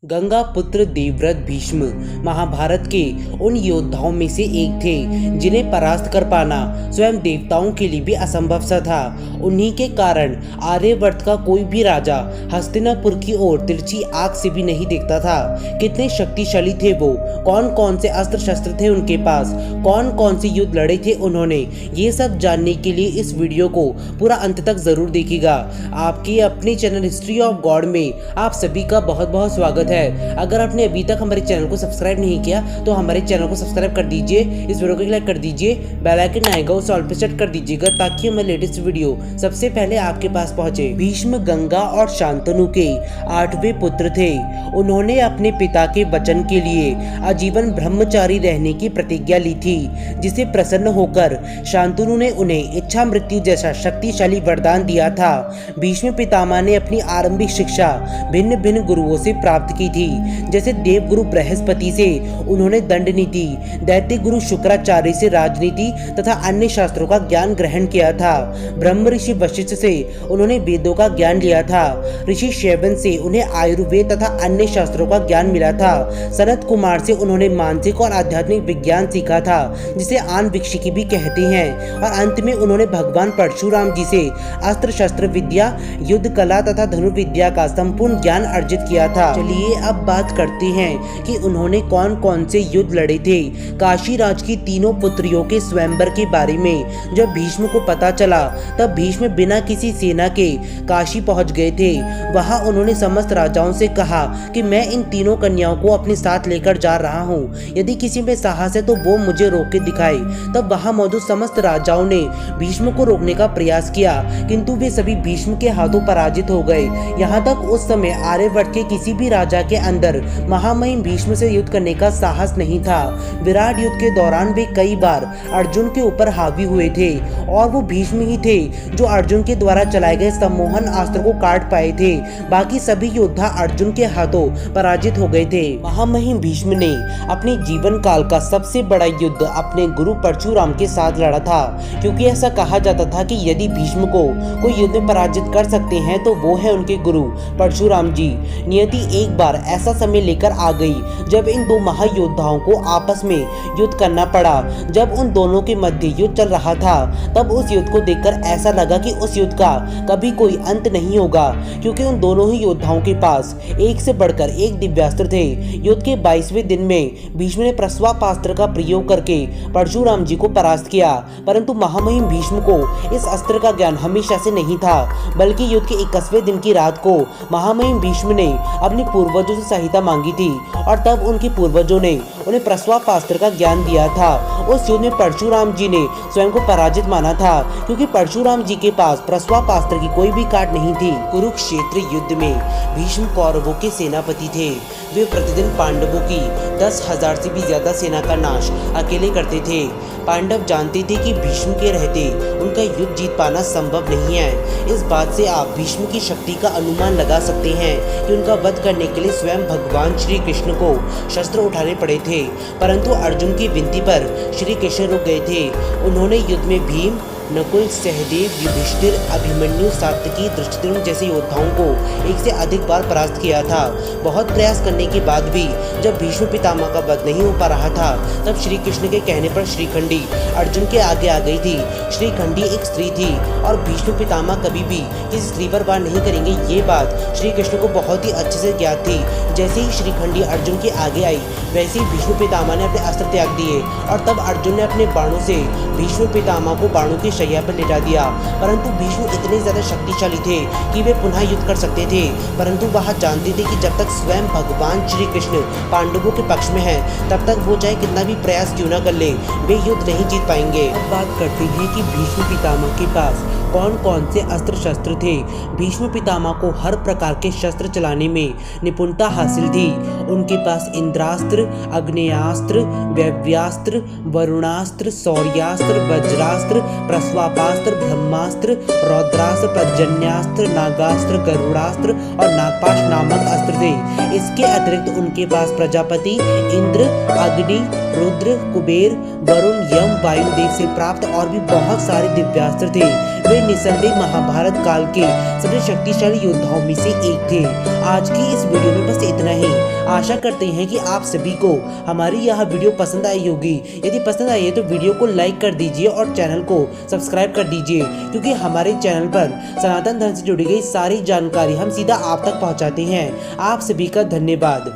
गंगा पुत्र देवव्रत भीष्म महाभारत के उन योद्धाओं में से एक थे जिन्हें परास्त कर पाना स्वयं देवताओं के लिए भी असंभव सा था। उन्हीं के कारण आर्यवर्त का कोई भी राजा हस्तिनापुर की ओर तिरछी आंख से भी नहीं देखता था। कितने शक्तिशाली थे वो, कौन कौन से अस्त्र शस्त्र थे उनके पास, कौन कौन से युद्ध लड़े थे उन्होंने, ये सब जानने के लिए इस वीडियो को पूरा अंत तक जरूर देखिएगा। आपके अपने चैनल हिस्ट्री ऑफ गॉड में आप सभी का बहुत बहुत स्वागत है। अगर आपने अभी तक हमारे चैनल को सब्सक्राइब नहीं किया तो हमारे चैनल को सब्सक्राइब कर दीजिए, इस वीडियो को लाइक कर दीजिए, बेल आइकन आएगा उसे ऑल पे सेट कर दीजिएगा ताकि हमारे लेटेस्ट वीडियो सबसे पहले आपके पास पहुंचे। भीष्म गंगा और शांतनु के 8वें पुत्र थे। उन्होंने अपने पिता के वचन के लिए आजीवन ब्रह्मचारी रहने की प्रतिज्ञा ली थी, जिसे प्रसन्न होकर शांतनु ने उन्हें इच्छा मृत्यु जैसा शक्तिशाली वरदान दिया था। भीष्म पितामह ने अपनी आरंभिक शिक्षा भिन्न भिन्न गुरुओं से प्राप्त की थी। जैसे देव गुरु बृहस्पति से उन्होंने दंड नीति, दैत्य गुरु शुक्राचार्य से राजनीति तथा अन्य शास्त्रों का ज्ञान ग्रहण किया था। ब्रह्म ऋषि वशिष्ठ से उन्होंने वेदों का ज्ञान लिया था। ऋषि शैवन से उन्हें आयुर्वेद तथा अन्य शास्त्रों का ज्ञान मिला था। सनत कुमार से उन्होंने मानसिक और आध्यात्मिक विज्ञान सीखा था, जिसे आन्वीक्षिकी भी कहते हैं। और अंत में उन्होंने भगवान परशुराम जी से अस्त्र शस्त्र विद्या, युद्ध कला तथा धनुर्विद्या का संपूर्ण ज्ञान अर्जित किया था। चलिए अब बात करते हैं कि उन्होंने कौन कौन से युद्ध लड़े थे। काशी राज की तीनों पुत्रियों के स्वयंवर के बारे में जब भीष्म को पता चला तब भीष्म बिना किसी सेना के काशी पहुंच गए थे। वहां उन्होंने समस्त राजाओं से कहा कि मैं इन तीनों कन्याओं को अपने साथ लेकर जा रहा हूं, यदि किसी में साहस है तो वो मुझे रोक के दिखाए। तब वहां मौजूद समस्त राजाओं ने भीष्म को रोकने का प्रयास किया, किंतु वे सभी भीष्म के हाथों पराजित हो गए। यहाँ तक उस समय आर्यवर्त के किसी भी राजा के अंदर महामहिम भीष्म से युद्ध करने का साहस नहीं था। विराट युद्ध के दौरान वे कई बार अर्जुन के ऊपर हावी हुए थे और वो भीष्म ही थे जो अर्जुन के द्वारा चलाए गए सम्मोहन अस्त्र को काट पाए थे। बाकी सभी योद्धा अर्जुन के हाथों पराजित हो गए थे। महामहिम भीष्म ने अपने जीवन काल का सबसे बड़ा युद्ध अपने गुरु परशुराम के साथ लड़ा था, क्योंकि ऐसा कहा जाता था कि यदि भीष्म को कोई युद्ध में पराजित कर सकते हैं तो वो है उनके गुरु परशुराम जी। नियति एक बार ऐसा समय लेकर आ गई जब इन दो महायोद्धाओं को आपस में युद्ध करना पड़ा। जब उन दोनों के मध्य युद्ध चल रहा था तब उस युद्ध को देखकर ऐसा लगा कि उस युद्ध का कभी कोई अंत नहीं होगा, क्योंकि उन दोनों ही योद्धाओं के पास एक से बढ़कर एक दिव्यास्त्र थे। युद्ध के 22वें दिन में भीष्म ने प्रस्वापास्त्र का प्रयोग करके परशुराम जी को परास्त किया, परंतु महामहिम भीष्म को इस अस्त्र का ज्ञान हमेशा से नहीं था। बल्कि युद्ध के 21वें दिन की रात को महामहिम भीष्म ने अपने पूर्वजों से सहायता मांगी थी और तब उनके पूर्वजों ने उन्हें प्रस्वापास्त्र का ज्ञान दिया था। उस युद्ध में परशुराम जी ने स्वयं को पराजित माना था, क्योंकि परशुराम जी के पास प्रस्वापास्त्र की कोई भी काट नहीं थी। कुरुक्षेत्र युद्ध में भीष्म कौरवों के सेनापति थे। वे प्रतिदिन पांडवों की 10,000 से भी ज्यादा सेना का नाश अकेले करते थे। पांडव जानते थे कि भीष्म के रहते उनका युद्ध जीत पाना संभव नहीं है। इस बात से आप भीष्म की शक्ति का अनुमान लगा सकते हैं कि उनका वध करने के लिए स्वयं भगवान श्री कृष्ण को शस्त्र उठाने पड़े थे, परंतु अर्जुन की विनती पर श्री कृष्ण रुक गए थे। उन्होंने युद्ध में भीम, नकुल, सहदेव, युधिष्ठिर, अभिमन्यु, सात्यकी, धृष्टद्युम्न जैसे योद्धाओं को एक से अधिक बार परास्त किया था। बहुत प्रयास करने के बाद भी जब भीष्म पितामह का वध नहीं हो पा रहा था तब श्री कृष्ण के कहने पर श्रीखंडी अर्जुन के आगे आ गई थी। श्रीखंडी एक स्त्री थी और भीष्म पितामह कभी भी किसी स्त्री पर वार नहीं करेंगे, ये बात श्री कृष्ण को बहुत ही अच्छे से ज्ञात थी। जैसे ही श्रीखंडी अर्जुन के आगे आई वैसे ही भीष्म पितामह ने अपने अस्त्र त्याग दिए और तब अर्जुन ने अपने बाणों से भीष्म पितामह को बाणों की शैया पर लेटा दिया। परंतु भीष्म इतने ज्यादा शक्तिशाली थे कि वे पुनः युद्ध कर सकते थे, परंतु वह जानते थे कि जब तक स्वयं भगवान श्री कृष्ण पांडवों के पक्ष में है तब तक वो चाहे कितना भी प्रयास क्यों न कर ले, वे युद्ध नहीं जीत पाएंगे। अब बात करते हैं कि भीष्म पितामह के पास कौन कौन से अस्त्र शस्त्र थे। भीष्म पितामह को हर प्रकार के शस्त्र चलाने में निपुणता हासिल थी। उनके पास इंद्रास्त्र, अग्नेयास्त्र, वैव्यास्त्र, वरुणास्त्र, शौर्यास्त्र, वज्रास्त्र, प्रस्वापास्त्र, ब्रह्मास्त्र, रौद्रास्त्र, पर्जन्यास्त्र, नागास्त्र, गरुड़ास्त्र और नागपाश नामक अस्त्र थे। इसके अतिरिक्त उनके पास प्रजापति, इंद्र, अग्नि, रुद्र, कुबेर, वरुण, यम, वायुदेव से प्राप्त और भी बहुत सारे दिव्यास्त्र थे। वे निसंदेह महाभारत काल के सबसे शक्तिशाली योद्धाओं में से एक थे। आज की इस वीडियो में बस इतना ही। आशा करते हैं कि आप सभी को हमारी यह वीडियो पसंद आई होगी। यदि पसंद आई है तो वीडियो को लाइक कर दीजिए और चैनल को सब्सक्राइब कर दीजिए, क्योंकि हमारे चैनल पर सनातन धर्म से जुड़ी गई सारी जानकारी हम सीधा आप तक पहुंचाते हैं। आप सभी का धन्यवाद।